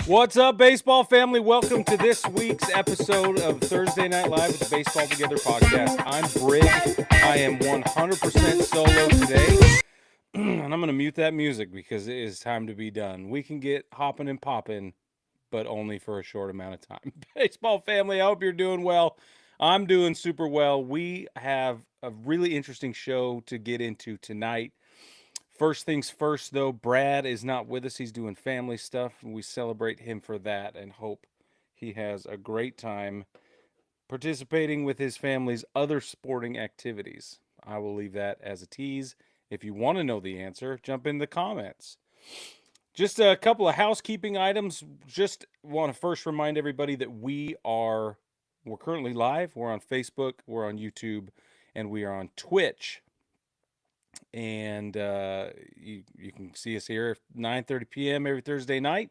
What's up, baseball family? Welcome to this week's episode of Thursday Night Live with the Baseball Together podcast. I'm Brig. I am 100% solo today. And I'm going to mute that music because it is time to be done. We can get hopping and popping, but only for a short amount of time. Baseball family, I hope you're doing well. I'm doing super well. We have a really interesting show to get into tonight. First things first, though, Brad is not with us. He's doing family stuff, and we celebrate him for that and hope he has a great time participating with his family's other sporting activities. I will leave that as a tease. If you want to know the answer, jump in the comments. Just a couple of housekeeping items. Just want to first remind everybody that we're currently live. We're on Facebook, we're on YouTube, and we are on Twitch. And you can see us here at 9:30 p.m. every Thursday night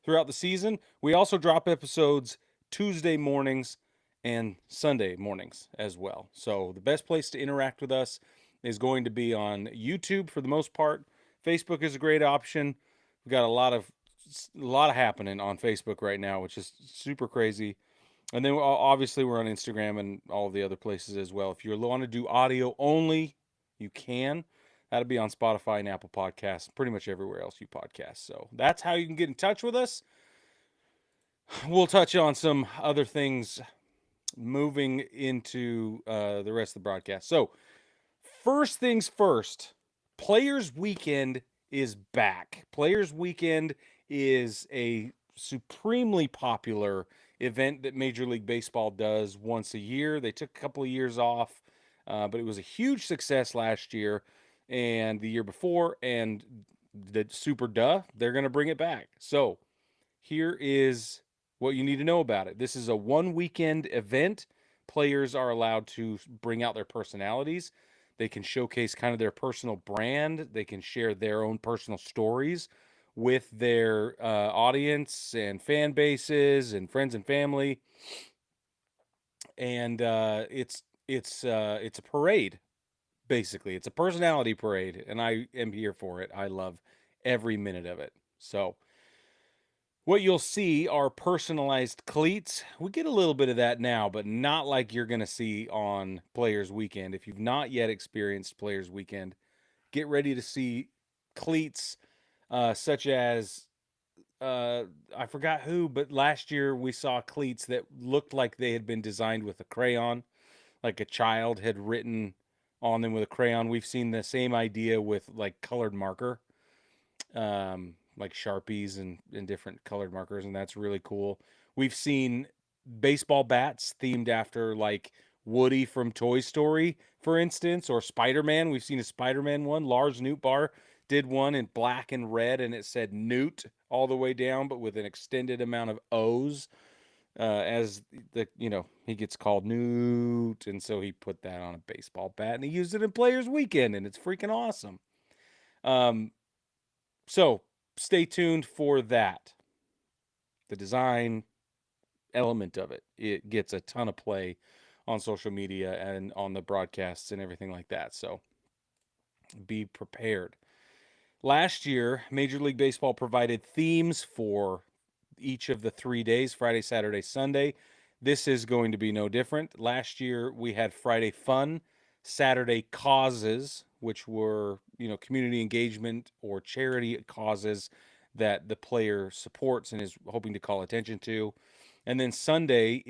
throughout the season. We also drop episodes Tuesday mornings and Sunday mornings as well. So the best place to interact with us is going to be on YouTube for the most part. Facebook is a great option. We've got a lot of happening on Facebook right now, which is super crazy. And then obviously we're on Instagram and all of the other places as well. If you want to do audio only, you can. That'll be on Spotify and Apple Podcasts, pretty much everywhere else you podcast. So that's how you can get in touch with us. We'll touch on some other things moving into the rest of the broadcast. So first things first, Players Weekend is back. Players Weekend is a supremely popular event that Major League Baseball does once a year. They took a couple of years off, but it was a huge success last year and the year before, and the they're going to bring it back. So here is what you need to know about it. This is a one weekend event. Players are allowed to bring out their personalities. They can showcase kind of their personal brand. They can share their own personal stories with their audience and fan bases and friends and family. And it's a parade. Basically, it's a personality parade, and I am here for it. I love every minute of it. So what you'll see are personalized cleats. We get a little bit of that now, but not like you're going to see on Players Weekend. If you've not yet experienced Players Weekend, get ready to see cleats such as, I forgot who, but last year we saw cleats that looked like they had been designed with a crayon, like a child had written on them with a crayon. We've seen the same idea with like colored marker, like Sharpies and different colored markers, and that's really cool. We've seen baseball bats themed after like Woody from Toy Story, for instance, or Spider-Man. We've seen a Spider-Man one. Lars Nootbaar did one in black and red, and it said Newt all the way down, but with an extended amount of O's. As he gets called Newt, and so he put that on a baseball bat, and he used it in Players Weekend, and it's freaking awesome. So stay tuned for that. The design element of it gets a ton of play on social media and on the broadcasts and everything like that. So be prepared. Last year, Major League Baseball provided themes for each of the 3 days, Friday, Saturday, Sunday. This is going to be no different. Last year, we had Friday Fun, Saturday Causes, which were, community engagement or charity causes that the player supports and is hoping to call attention to. And then Sunday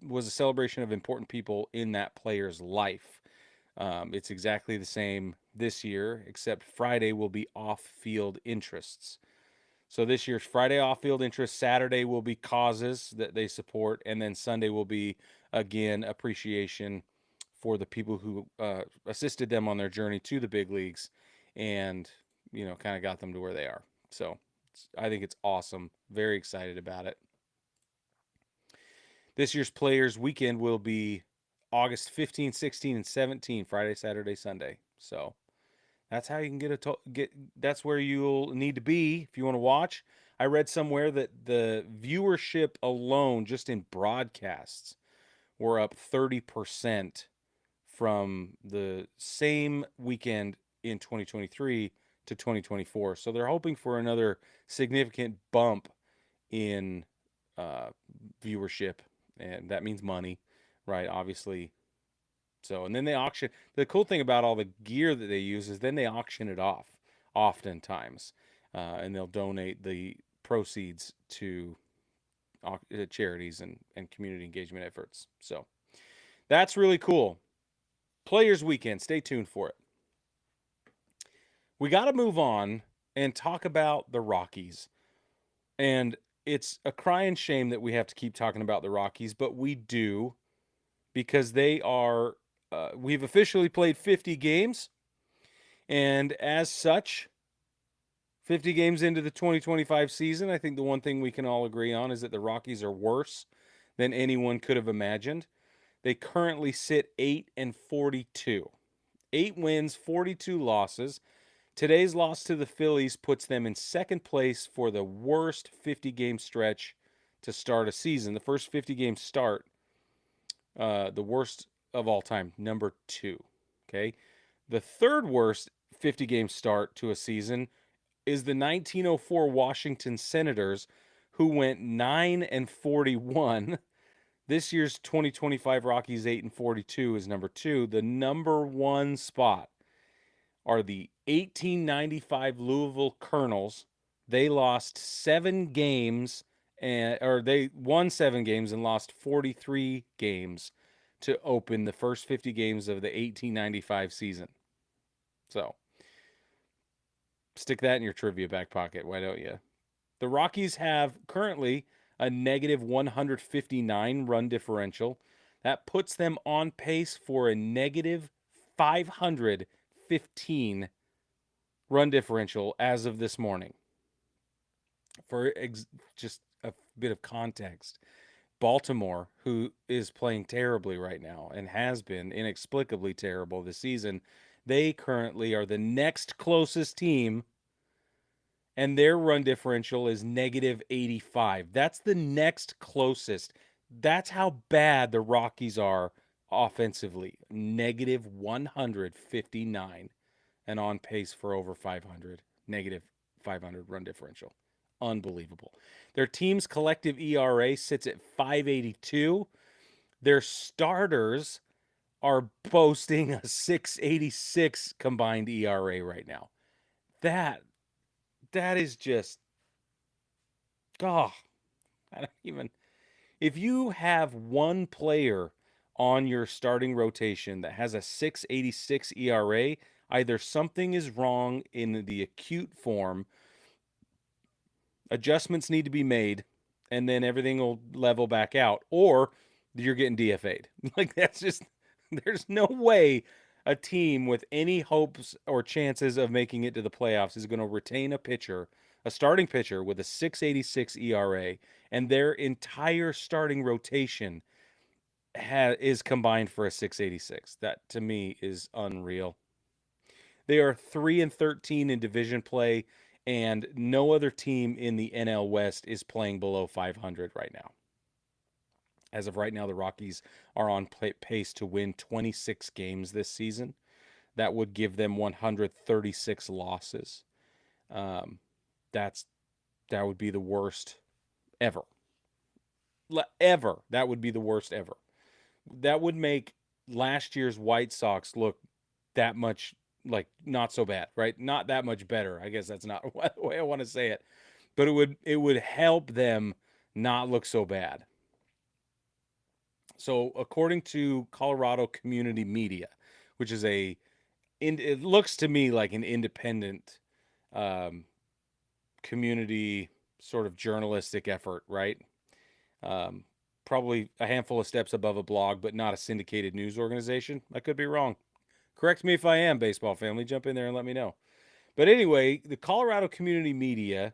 was a celebration of important people in that player's life. It's exactly the same this year, except Friday will be off-field interests. So this year's Friday off-field interest, Saturday will be causes that they support, and then Sunday will be, again, appreciation for the people who assisted them on their journey to the big leagues and, kind of got them to where they are. So I think it's awesome. Very excited about it. This year's Players Weekend will be August 15, 16, and 17, Friday, Saturday, Sunday. So that's how you can that's where you'll need to be if you want to watch. I read somewhere that the viewership alone just in broadcasts were up 30% from the same weekend in 2023 to 2024. So they're hoping for another significant bump in viewership, and that means money, right? Obviously. So, and then they auction. The cool thing about all the gear that they use is then they auction it off, oftentimes, and they'll donate the proceeds to charities and community engagement efforts. So, that's really cool. Players Weekend. Stay tuned for it. We got to move on and talk about the Rockies. And it's a crying shame that we have to keep talking about the Rockies, but we do, because they are, we've officially played 50 games. And as such, 50 games into the 2025 season, I think the one thing we can all agree on is that the Rockies are worse than anyone could have imagined. They currently sit 8-42. 8 wins, 42 losses. Today's loss to the Phillies puts them in second place for the worst 50-game stretch to start a season. The first 50-game start, the worst of all time, number 2. Okay, the third worst 50-game start to a season is the 1904 Washington Senators, who went 9-41. This year's 2025 Rockies 8-42 is number 2. The number 1 spot are the 1895 Louisville Colonels. They lost 7 games, or they won 7 games and lost 43 games to open the first 50 games of the 1895 season. So, stick that in your trivia back pocket, why don't you? The Rockies have currently a negative 159 run differential. That puts them on pace for a negative 515 run differential as of this morning. For just a bit of context, Baltimore, who is playing terribly right now and has been inexplicably terrible this season, they currently are the next closest team, and their run differential is negative 85. That's the next closest. That's how bad the Rockies are offensively. Negative 159 and on pace for over 500. Negative 500 run differential. Unbelievable. Their team's collective ERA sits at 582. Their starters are boasting a 686 combined ERA right now. That is just, I don't even, if you have one player on your starting rotation that has a 686 ERA, either something is wrong in the acute form, adjustments need to be made, and then everything will level back out, or you're getting DFA'd. Like, that's just, there's no way a team with any hopes or chances of making it to the playoffs is going to retain a starting pitcher with a 686 ERA, and their entire starting rotation is combined for a 686. That, to me, is unreal. They are 3-13 in division play, and no other team in the NL West is playing below 500 right now. As of right now, the Rockies are on pace to win 26 games this season. That would give them 136 losses. That would be the worst ever. That would be the worst ever. That would make last year's White Sox look that much like not so bad, right? Not that much better. I guess that's not the way I want to say it, but it would help them not look so bad. So, according to Colorado Community Media, which is it looks to me like an independent community sort of journalistic effort, right? Probably a handful of steps above a blog, but not a syndicated news organization. I could be wrong. Correct me if I am, baseball family. Jump in there and let me know. But anyway, the Colorado Community Media,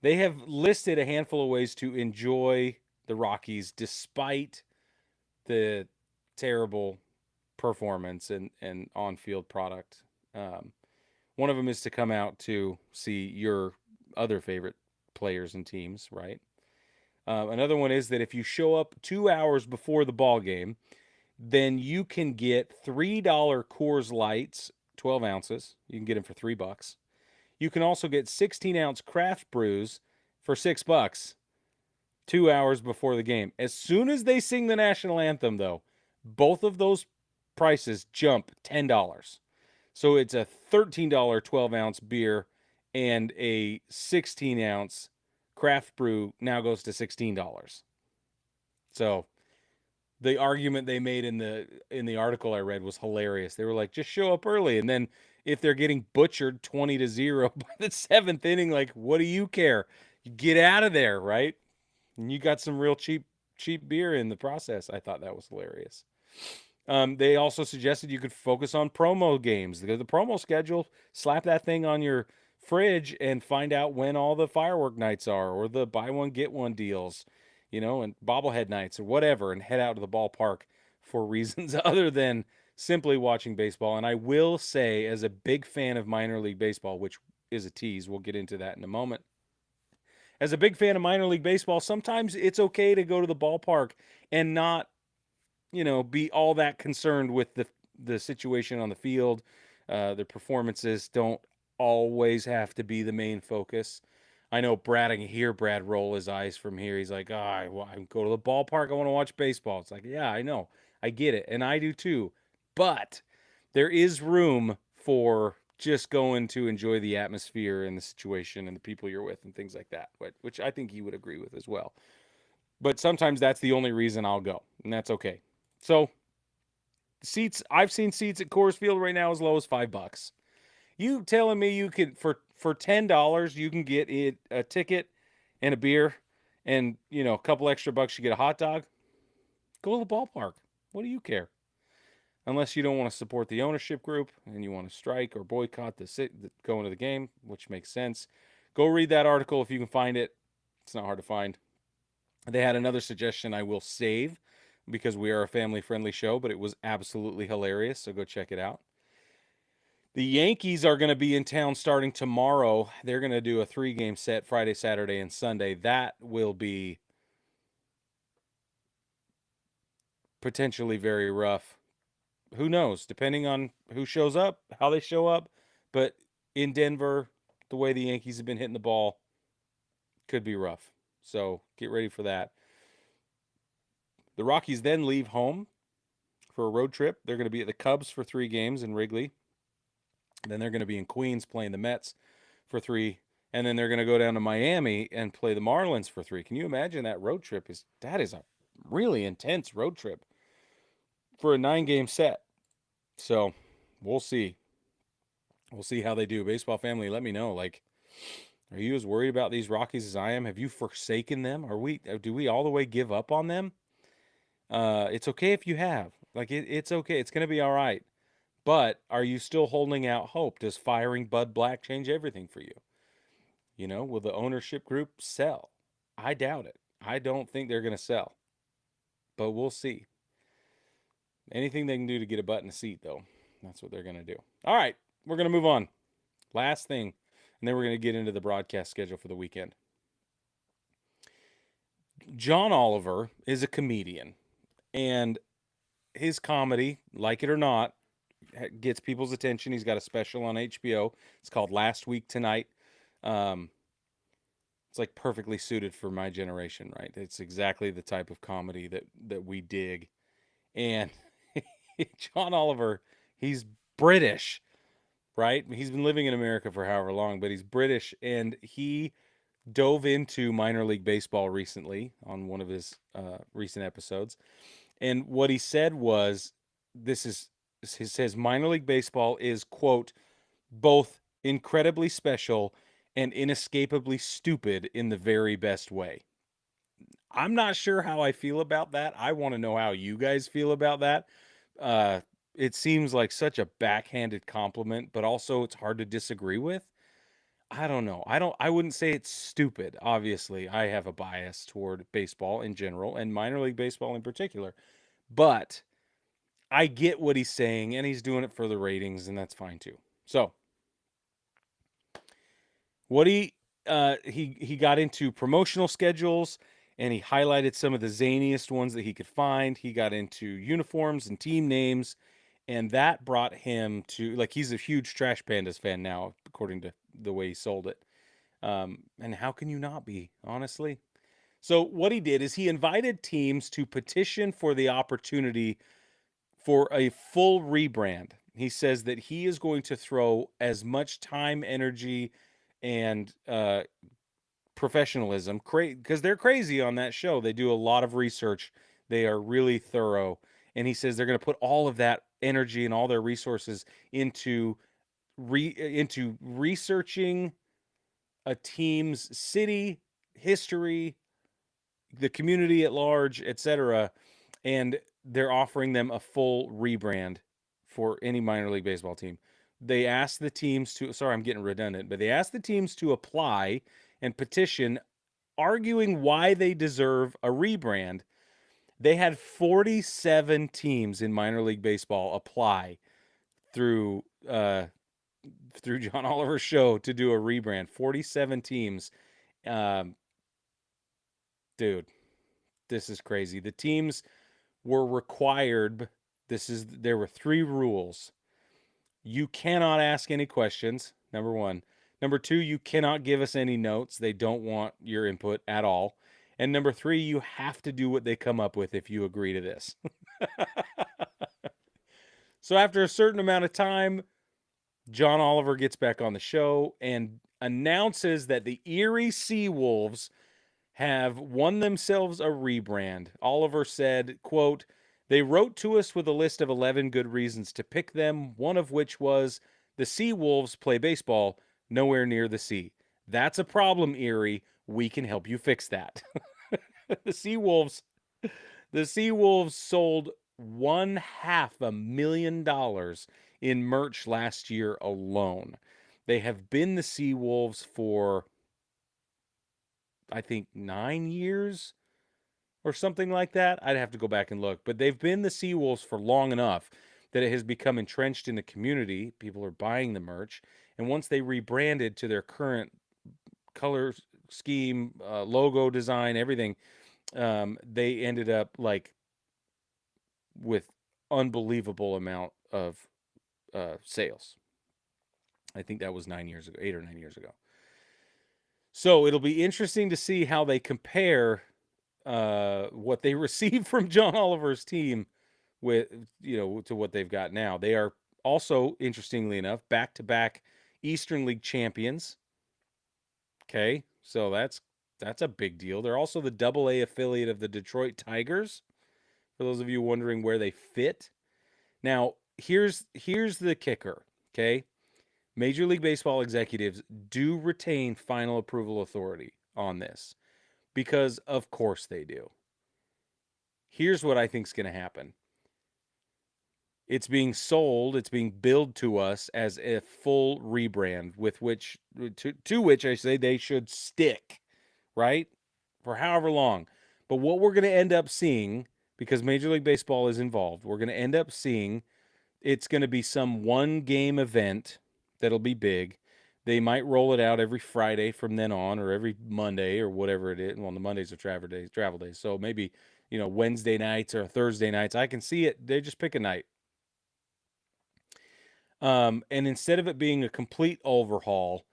they have listed a handful of ways to enjoy the Rockies despite the terrible performance and on-field product. One of them is to come out to see your other favorite players and teams, right? Another one is that if you show up 2 hours before the ball game, then you can get $3 Coors Lights, 12 ounces. You can get them for $3. You can also get 16-ounce craft brews for $6. 2 hours before the game. As soon as they sing the national anthem, though, both of those prices jump $10. So it's a $13 12-ounce beer, and a 16-ounce craft brew now goes to $16. So the argument they made in the article I read was hilarious. They were like, just show up early, and then if they're getting butchered 20-0 by the 7th inning, like, what do you care? You get out of there, right? And you got some real cheap beer in the process. I thought that was hilarious. They also suggested you could focus on promo games. The promo schedule, slap that thing on your fridge and find out when all the firework nights are, or the buy one get one deals, and bobblehead nights or whatever, and head out to the ballpark for reasons other than simply watching baseball. And I will say, as a big fan of minor league baseball, which is a tease, we'll get into that in a moment. As a big fan of minor league baseball, sometimes it's okay to go to the ballpark and not, be all that concerned with the situation on the field. Their performances don't always have to be the main focus. I know Brad, I can hear Brad roll his eyes from here. He's like, I go to the ballpark. I want to watch baseball. It's like, yeah, I know. I get it. And I do too. But there is room for just going to enjoy the atmosphere and the situation and the people you're with and things like that, which I think he would agree with as well. But sometimes that's the only reason I'll go, and that's okay. So seats, I've seen seats at Coors Field right now as low as $5. You telling me you could for $10 you can get a ticket and a beer, and a couple extra bucks you get a hot dog? Go to the ballpark. What do you care? Unless you don't want to support the ownership group and you want to strike or boycott going to the game, which makes sense. Go read that article if you can find it. It's not hard to find. They had another suggestion I will save because we are a family-friendly show, but it was absolutely hilarious, so go check it out. The Yankees are going to be in town starting tomorrow. They're going to do a 3-game set Friday, Saturday, and Sunday. That will be potentially very rough. Who knows? Depending on who shows up, how they show up. But in Denver, the way the Yankees have been hitting the ball, could be rough. So get ready for that. The Rockies then leave home for a road trip. They're going to be at the Cubs for 3 games in Wrigley. Then they're going to be in Queens playing the Mets for 3. And then they're going to go down to Miami and play the Marlins for 3. Can you imagine that road trip? That is a really intense road trip for a 9-game set. So we'll see. We'll see how they do. Baseball family, let me know. Like, are you as worried about these Rockies as I am? Have you forsaken them? Do we all the way give up on them? It's okay if you have. Like, it's okay. It's going to be all right. But are you still holding out hope? Does firing Bud Black change everything for you? Will the ownership group sell? I doubt it. I don't think they're going to sell. But we'll see. Anything they can do to get a butt in a seat, though, that's what they're going to do. All right, we're going to move on. Last thing, and then we're going to get into the broadcast schedule for the weekend. John Oliver is a comedian, and his comedy, like it or not, gets people's attention. He's got a special on HBO. It's called Last Week Tonight. It's like perfectly suited for my generation, right? It's exactly the type of comedy that we dig. And John Oliver, he's British, right? He's been living in America for however long, but he's British, and he dove into minor league baseball recently on one of his recent episodes. And what he said was, he says minor league baseball is, quote, both incredibly special and inescapably stupid in the very best way. I'm not sure how I feel about that. I want to know how you guys feel about that. It seems like such a backhanded compliment, but also it's hard to disagree with. I don't know. I wouldn't say it's stupid. Obviously, I have a bias toward baseball in general and minor league baseball in particular. But I get what he's saying, and he's doing it for the ratings, and that's fine too. So, what he got into promotional schedules, and he highlighted some of the zaniest ones that he could find. He got into uniforms and team names, and that brought him to, like, he's a huge Trash Pandas fan now, according to the way he sold it. And how can you not be, honestly? So what he did is he invited teams to petition for the opportunity for a full rebrand. He says that he is going to throw as much time, energy, and professionalism, because they're crazy on that show. They do a lot of research. They are really thorough. And he says they're going to put all of that energy and all their resources into researching a team's city, history, the community at large, etc. And they're offering them a full rebrand for any minor league baseball team. They asked the teams to, sorry, I'm getting redundant, but they asked the teams to apply and petition, arguing why they deserve a rebrand. They had 47 teams in minor league baseball apply through John Oliver's show to do a rebrand. 47 teams. Um, dude, this is crazy. The teams were required. There were 3 rules. You cannot ask any questions, number 1. Number 2, you cannot give us any notes. They don't want your input at all. And number 3, you have to do what they come up with if you agree to this. So after a certain amount of time, John Oliver gets back on the show and announces that the Erie Seawolves have won themselves a rebrand. Oliver said, quote, "They wrote to us with a list of 11 good reasons to pick them, one of which was the Seawolves play baseball nowhere near the sea. That's a problem, Erie. We can help you fix that." The Seawolves sold $500,000 in merch last year alone. They have been the Seawolves for, I think, 9 years or something like that. I'd have to go back and look. But they've been the Seawolves for long enough that it has become entrenched in the community. People are buying the merch. And once they rebranded to their current color scheme, logo design, everything, they ended up like with unbelievable amount of sales. I think that was 9 years ago, 8 or 9 years ago. So it'll be interesting to see how they compare what they received from John Oliver's team with, to what they've got now. They are also, interestingly enough, back-to-back Eastern League champions. Okay, so that's a big deal. They're also the Double-A affiliate of the Detroit Tigers, for those of you wondering where they fit. Now, here's the kicker, okay? Major League Baseball executives do retain final approval authority on this, because of course they do. Here's what I think is going to happen. It's being sold, it's being billed to us as a full rebrand to which I say they should stick, right? For however long. But what we're going to end up seeing, because Major League Baseball is involved, we're going to end up seeing it's going to be some one-game event that'll be big. They might roll it out every Friday from then on, or every Monday, or whatever it is. Well, the Mondays are travel days. So maybe, Wednesday nights or Thursday nights. I can see it. They just pick a night. And instead of it being a complete overhaul,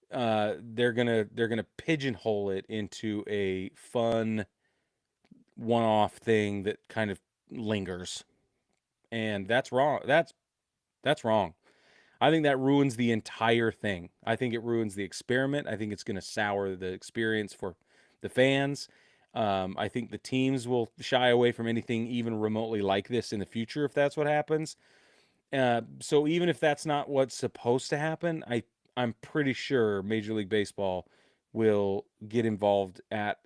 they're gonna pigeonhole it into a fun one-off thing that kind of lingers, and that's wrong. That's wrong. I think that ruins the entire thing. I think it ruins the experiment. I think it's going to sour the experience for the fans. I think the teams will shy away from anything even remotely like this in the future if that's what happens. So even if that's not what's supposed to happen, I'm pretty sure Major League Baseball will get involved at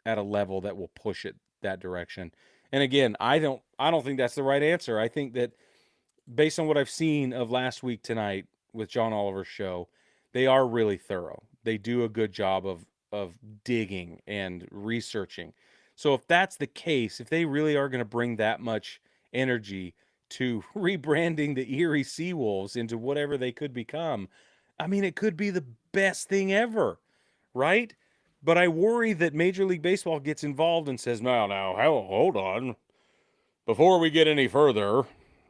a level that will push it that direction. And again, I don't think that's the right answer. I think that based on what I've seen of last week tonight with John Oliver's show, they are really thorough. They do a good job of digging and researching. So if that's the case, if they really are going to bring that much energy to rebranding the Erie Seawolves into whatever they could become, I mean, it could be the best thing ever, right? But I worry that Major League Baseball gets involved and says, "No, hold on. Before we get any further,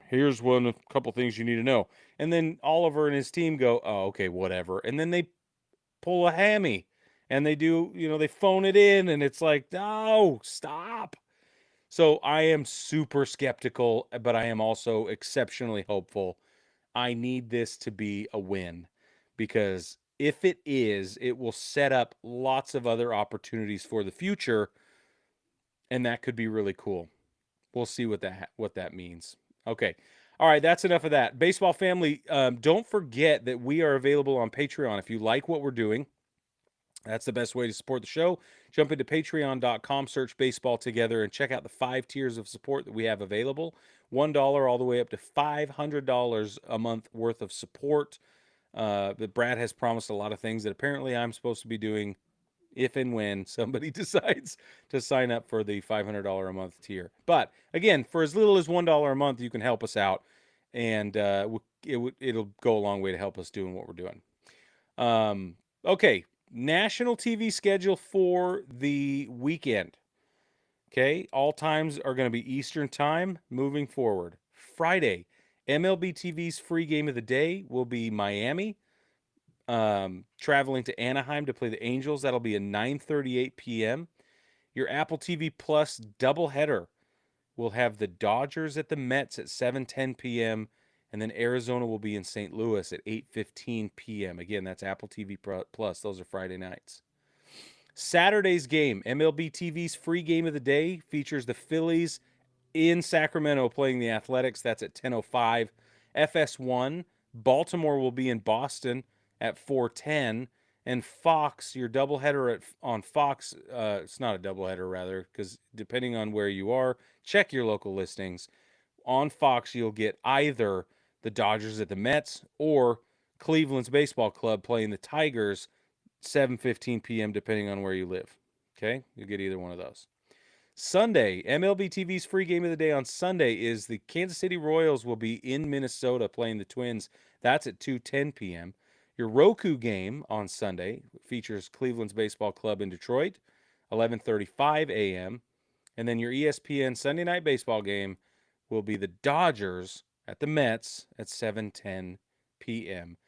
here's a couple things you need to know." And then Oliver and his team go, "Oh, okay, whatever." And then they pull a hammy and they do, they phone it in, and it's like, no, stop. So I am super skeptical, but I am also exceptionally hopeful. I need this to be a win, because if it is, it will set up lots of other opportunities for the future, and that could be really cool. We'll see what that means. Okay. All right, that's enough of that. Baseball family, don't forget that we are available on Patreon. If you like what we're doing, that's the best way to support the show. Jump into patreon.com, search Baseball Together, and check out the 5 tiers of support that we have available. $1 all the way up to $500 a month worth of support. But Brad has promised a lot of things that apparently I'm supposed to be doing if and when somebody decides to sign up for the $500 a month tier. But again, for as little as $1 a month, you can help us out, and it'll go a long way to help us doing what we're doing. Okay, national TV schedule for the weekend. Okay, all times are going to be Eastern time moving forward. Friday, MLB TV's free game of the day will be Miami traveling to Anaheim to play the Angels. That'll be at 9:38 p.m. Your Apple TV Plus doubleheader will have the Dodgers at the Mets at 7:10 p.m. and then Arizona will be in St. Louis at 8:15 p.m. Again, that's Apple TV Plus. Those are Friday nights. Saturday's game, MLB TV's free game of the day, features the Phillies in Sacramento playing the Athletics. That's at 10:05. FS1, Baltimore will be in Boston at 4:10. And Fox, your doubleheader on Fox, it's not a doubleheader, rather, because depending on where you are, check your local listings. On Fox, you'll get either the Dodgers at the Mets or Cleveland's baseball club playing the Tigers, 7:15 p.m., depending on where you live. Okay? You'll get either one of those. Sunday, MLB TV's free game of the day on Sunday is the Kansas City Royals will be in Minnesota playing the Twins. That's at 2:10 p.m. Your Roku game on Sunday features Cleveland's baseball club in Detroit, 11:35 a.m. And then your ESPN Sunday night baseball game will be the Dodgers at the Mets at 7:10 p.m.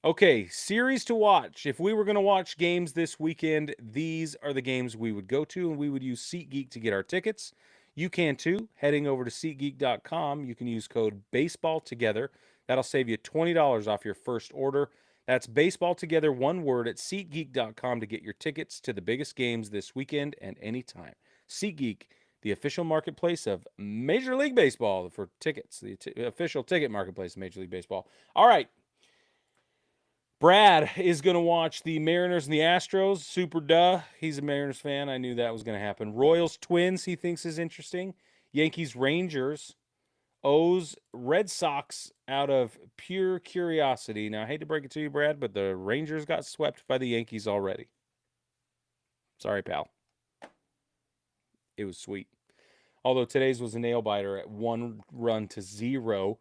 Okay, series to watch. If we were going to watch games this weekend, these are the games we would go to, and we would use SeatGeek to get our tickets. You can too. Heading over to SeatGeek.com, you can use code BASEBALLTOGETHER. That'll save you $20 off your first order. That's Baseball Together, one word, at SeatGeek.com to get your tickets to the biggest games this weekend and anytime. SeatGeek, the official marketplace of Major League Baseball for tickets, the official ticket marketplace of Major League Baseball. All right. Brad is going to watch the Mariners and the Astros. Super duh. He's a Mariners fan. I knew that was going to happen. Royals Twins he thinks is interesting. Yankees Rangers. O's Red Sox out of pure curiosity. Now, I hate to break it to you, Brad, but the Rangers got swept by the Yankees already. Sorry, pal. It was sweet. Although today's was a nail-biter at 1-0.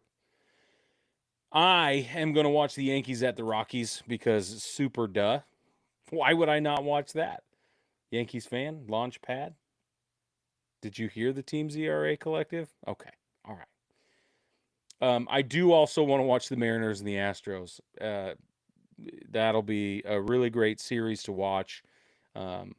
I am going to watch the Yankees at the Rockies because super duh. Why would I not watch that? Yankees fan, launch pad. Did you hear the team's ERA collective? Okay. All right. I do also want to watch the Mariners and the Astros. That'll be a really great series to watch. The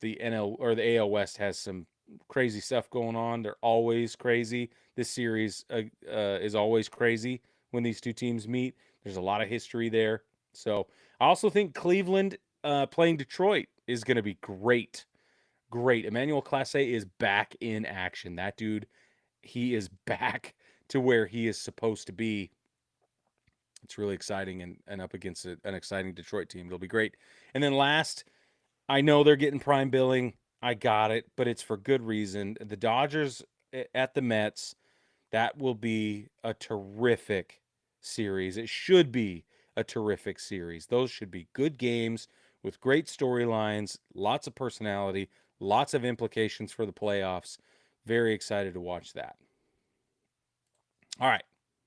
NL or the AL West has some crazy stuff going on. They're always crazy. This series is always crazy when these two teams meet. There's a lot of history there. So I also think Cleveland playing Detroit is going to be great. Great. Emmanuel Clase is back in action. That dude, he is back to where he is supposed to be. It's really exciting and up against an exciting Detroit team. It'll be great. And then last, I know they're getting prime billing. I got it, but it's for good reason. The Dodgers at the Mets, that will be a terrific series. It should be a terrific series. Those should be good games with great storylines, lots of personality, lots of implications for the playoffs. Very excited to watch that. All right,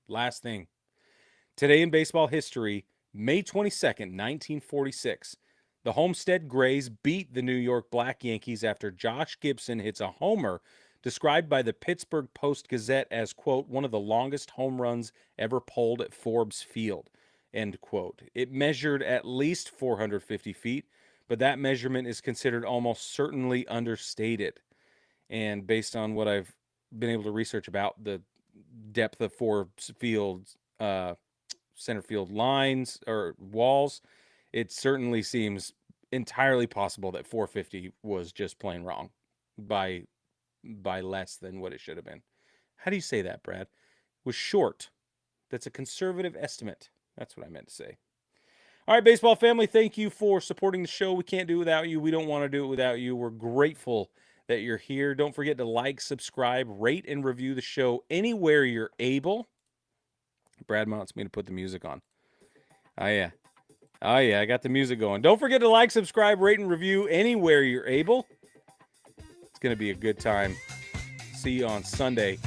last thing. Today in baseball history, May 22nd, 1946, the Homestead Grays beat the New York Black Yankees after Josh Gibson hits a homer described by the Pittsburgh Post-Gazette as, quote, one of the longest home runs ever pulled at Forbes Field, end quote. It measured at least 450 feet, but that measurement is considered almost certainly understated. And based on what I've been able to research about the depth of four fields, center field lines or walls, it certainly seems entirely possible that 450 was just plain wrong by less than what it should have been. How do you say that, Brad? Was short. That's a conservative estimate. That's what I meant to say. All right, baseball family, thank you for supporting the show. We can't do it without you. We don't want to do it without you. We're grateful that you're here. Don't forget to like, subscribe, rate, and review the show anywhere you're able. Brad wants me to put the music on. Oh, yeah. I got the music going. Don't forget to like, subscribe, rate, and review anywhere you're able. It's going to be a good time. See you on Sunday.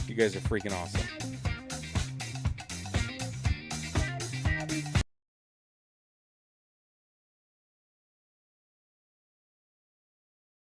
You guys are freaking awesome.